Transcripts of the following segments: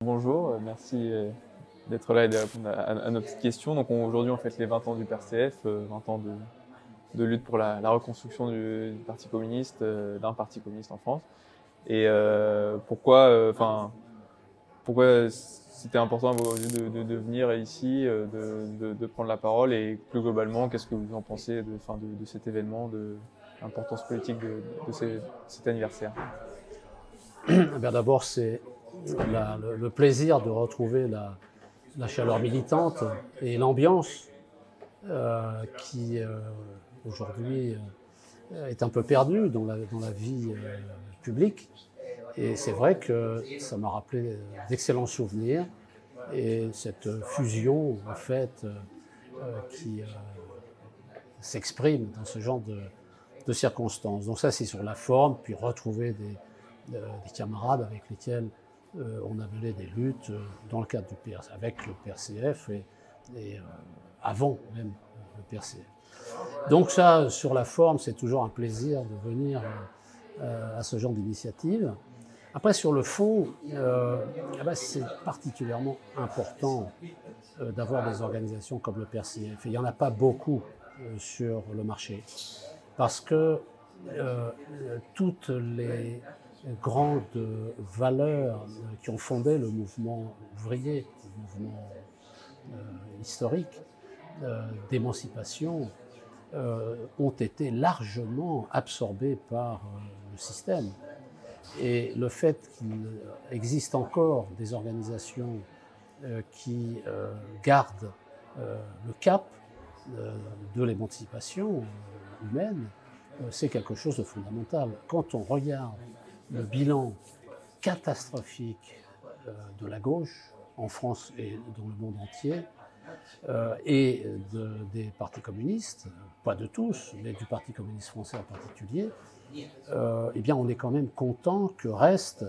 Bonjour, merci d'être là et de répondre à nos petites questions. Donc aujourd'hui on fête les 20 ans du PRCF, 20 ans de lutte pour la reconstruction du Parti communiste, d'un parti communiste en France. Et pourquoi c'était important à vos yeux de venir ici, de prendre la parole, et plus globalement, qu'est-ce que vous en pensez de cet événement, de l'importance politique de cet anniversaire? D'abord, c'est le plaisir de retrouver la chaleur militante et l'ambiance qui, aujourd'hui, est un peu perdue dans la vie publique. Et c'est vrai que ça m'a rappelé d'excellents souvenirs et cette fusion, en fait, qui s'exprime dans ce genre de circonstances. Donc ça, c'est sur la forme, puis retrouver des camarades avec lesquels on a mené des luttes dans le cadre du PRCF, avec le PRCF et avant même le PRCF. Donc ça, sur la forme, c'est toujours un plaisir de venir à ce genre d'initiative. Après, sur le fond, c'est particulièrement important d'avoir des organisations comme le PRCF. Et il n'y en a pas beaucoup sur le marché, parce que toutes les grandes valeurs qui ont fondé le mouvement ouvrier, le mouvement historique d'émancipation, ont été largement absorbées par le système. Et le fait qu'il existe encore des organisations qui gardent le cap de l'émancipation humaine, c'est quelque chose de fondamental. Quand on regarde le bilan catastrophique de la gauche en France et dans le monde entier, des partis communistes, pas de tous, mais du Parti communiste français en particulier, eh bien on est quand même content que restent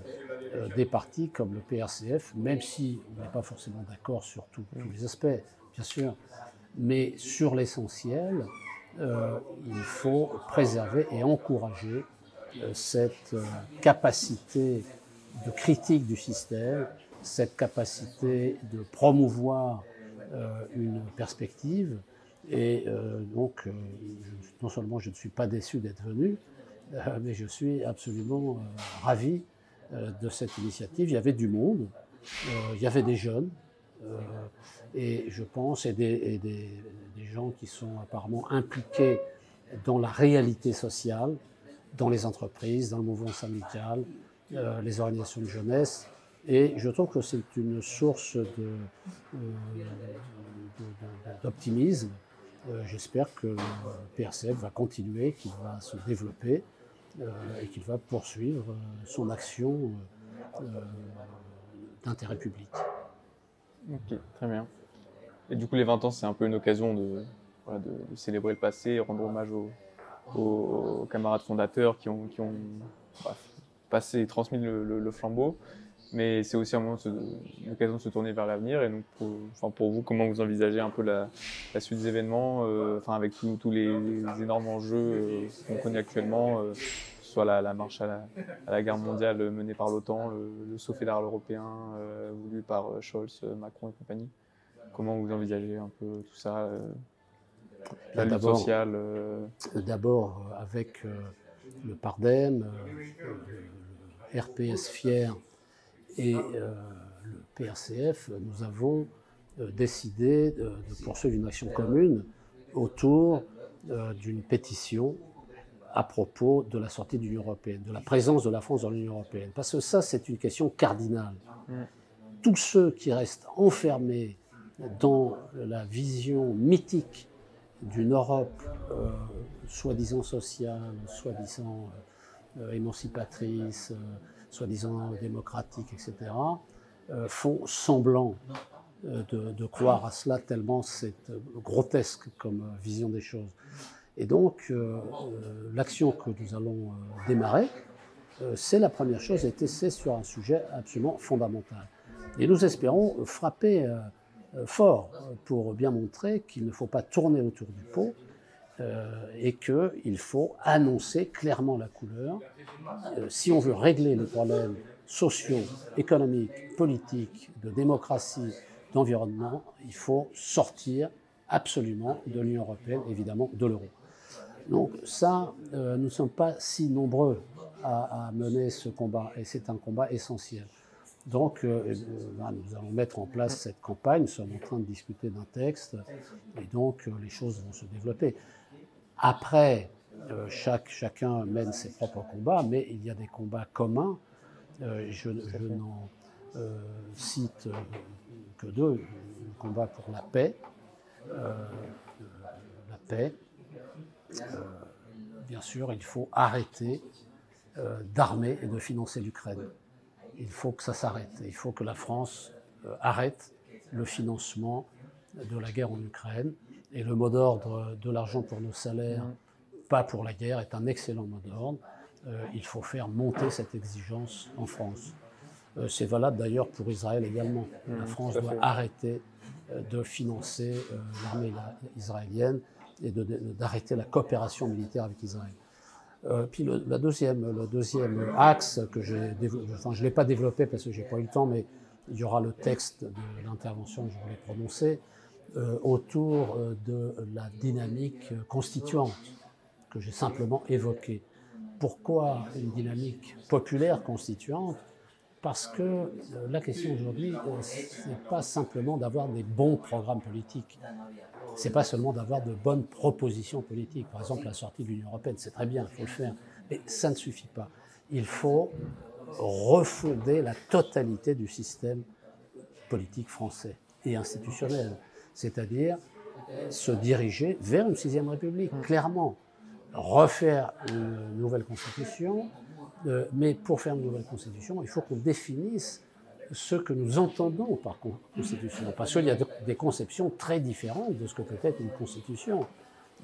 des partis comme le PRCF, même si on n'est pas forcément d'accord sur tous les aspects, bien sûr, mais sur l'essentiel, il faut préserver et encourager cette capacité de critique du système, cette capacité de promouvoir une perspective. Et non seulement je ne suis pas déçu d'être venu, mais je suis absolument ravi de cette initiative. Il y avait du monde, il y avait des jeunes, et je pense, des gens qui sont apparemment impliqués dans la réalité sociale, dans les entreprises, dans le mouvement syndical, les organisations de jeunesse. Et je trouve que c'est une source d'optimisme. J'espère que le PRCF va continuer, qu'il va se développer et qu'il va poursuivre son action d'intérêt public. Ok, très bien. Et du coup, les 20 ans, c'est un peu une occasion de célébrer le passé, rendre hommage aux camarades fondateurs qui ont passé et transmis le flambeau. Mais c'est aussi une occasion de se tourner vers l'avenir. Et donc, pour vous, comment vous envisagez un peu la suite des événements, avec tous les énormes enjeux qu'on connaît actuellement, que ce soit la marche à la guerre mondiale menée par l'OTAN, le saut fédéral européen voulu par Scholz, Macron et compagnie. Comment vous envisagez un peu tout ça, la lutte sociale D'abord, avec le PARDEM, le RPS FIER et le PRCF, nous avons décidé de poursuivre une action commune autour d'une pétition à propos de la sortie de l'Union européenne, de la présence de la France dans l'Union européenne. Parce que ça, c'est une question cardinale. Tous ceux qui restent enfermés dans la vision mythique d'une Europe soi-disant sociale, soi-disant émancipatrice, soi-disant démocratique, etc., font semblant de croire à cela, tellement c'est grotesque comme vision des choses. Et donc, l'action que nous allons démarrer, c'est la première chose, et c'est sur un sujet absolument fondamental. Et nous espérons frapper fort pour bien montrer qu'il ne faut pas tourner autour du pot et qu'il faut annoncer clairement la couleur. Si on veut régler le problème sociaux, économiques, politiques, de démocratie, d'environnement, il faut sortir absolument de l'Union européenne, évidemment de l'euro. Donc ça, nous ne sommes pas si nombreux à mener ce combat, et c'est un combat essentiel. Donc nous allons mettre en place cette campagne, nous sommes en train de discuter d'un texte, et donc les choses vont se développer. Après, chacun mène ses propres combats, mais il y a des combats communs. Je n'en cite que deux. Le combat pour la paix. Bien sûr, il faut arrêter d'armer et de financer l'Ukraine. Il faut que ça s'arrête. Il faut que la France arrête le financement de la guerre en Ukraine. Et le mot d'ordre de l'argent pour nos salaires, pas pour la guerre, est un excellent mot d'ordre. Il faut faire monter cette exigence en France. C'est valable d'ailleurs pour Israël également. La France doit arrêter de financer l'armée israélienne et d'arrêter la coopération militaire avec Israël. Puis le deuxième axe que je ne l'ai pas développé parce que je n'ai pas eu le temps, mais il y aura le texte de l'intervention que je voulais prononcer autour de la dynamique constituante que j'ai simplement évoquée. Pourquoi une dynamique populaire constituante? Parce que la question aujourd'hui, ce n'est pas simplement d'avoir des bons programmes politiques. Ce n'est pas seulement d'avoir de bonnes propositions politiques. Par exemple, la sortie de l'Union européenne, c'est très bien, il faut le faire. Mais ça ne suffit pas. Il faut refonder la totalité du système politique français et institutionnel. C'est-à-dire se diriger vers une 6e République, clairement. Refaire une nouvelle constitution, mais pour faire une nouvelle constitution, il faut qu'on définisse ce que nous entendons par constitution, parce qu'il y a des conceptions très différentes de ce que peut être une constitution.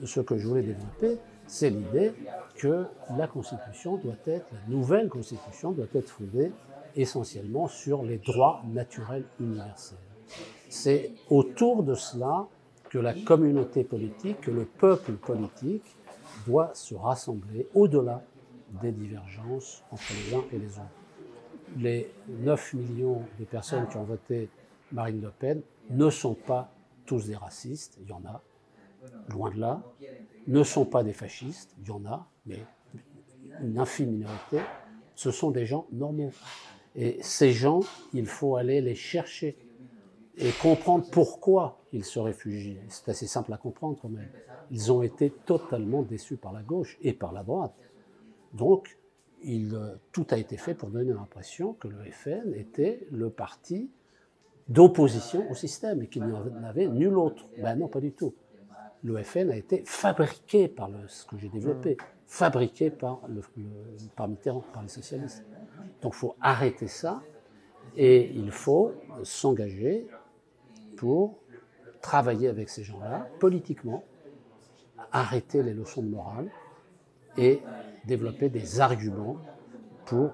Ce que je voulais développer, c'est l'idée que la constitution doit être, la nouvelle constitution doit être fondée essentiellement sur les droits naturels universels. C'est autour de cela que la communauté politique, que le peuple politique doit se rassembler au-delà des divergences entre les uns et les autres. Les 9 millions de personnes qui ont voté Marine Le Pen ne sont pas tous des racistes, il y en a, loin de là, ne sont pas des fascistes, il y en a, mais une infime minorité, ce sont des gens normaux. Et ces gens, il faut aller les chercher et comprendre pourquoi ils se réfugient. C'est assez simple à comprendre quand même. Ils ont été totalement déçus par la gauche et par la droite. Donc, tout a été fait pour donner l'impression que le FN était le parti d'opposition au système et qu'il n'y en avait nul autre. Ben non, pas du tout. Le FN a été fabriqué par ce que j'ai développé, fabriqué par Mitterrand, par les socialistes. Donc il faut arrêter ça et il faut s'engager pour travailler avec ces gens-là, politiquement, arrêter les leçons de morale et développer des arguments pour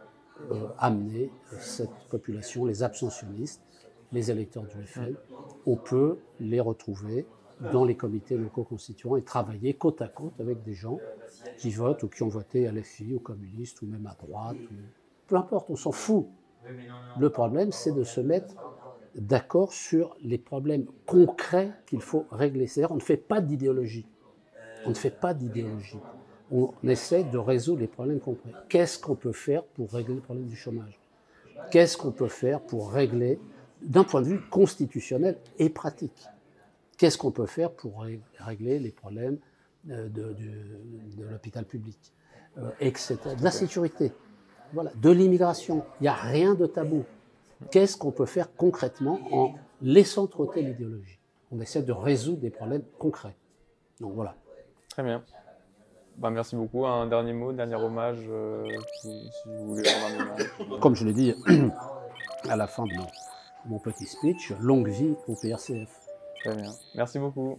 amener cette population, les abstentionnistes, les électeurs du FN, on peut les retrouver dans les comités locaux constituants et travailler côte à côte avec des gens qui votent ou qui ont voté à LFI, aux communistes, ou même à droite. Peu importe, on s'en fout. Le problème, c'est de se mettre d'accord sur les problèmes concrets qu'il faut régler. C'est-à-dire, on ne fait pas d'idéologie. On ne fait pas d'idéologie. On essaie de résoudre les problèmes concrets. Qu'est-ce qu'on peut faire pour régler le problème du chômage? Qu'est-ce qu'on peut faire pour régler, d'un point de vue constitutionnel et pratique? Qu'est-ce qu'on peut faire pour régler les problèmes de l'hôpital public, etc. De la sécurité, voilà, de l'immigration. Il n'y a rien de tabou. Qu'est-ce qu'on peut faire concrètement en laissant trotter l'idéologie? On essaie de résoudre des problèmes concrets. Donc voilà. Très bien. Ben, merci beaucoup. Un dernier mot, dernier hommage, si vous voulez rendre un hommage. Comme je l'ai dit à la fin de mon petit speech, longue vie au PRCF. Très bien. Merci beaucoup.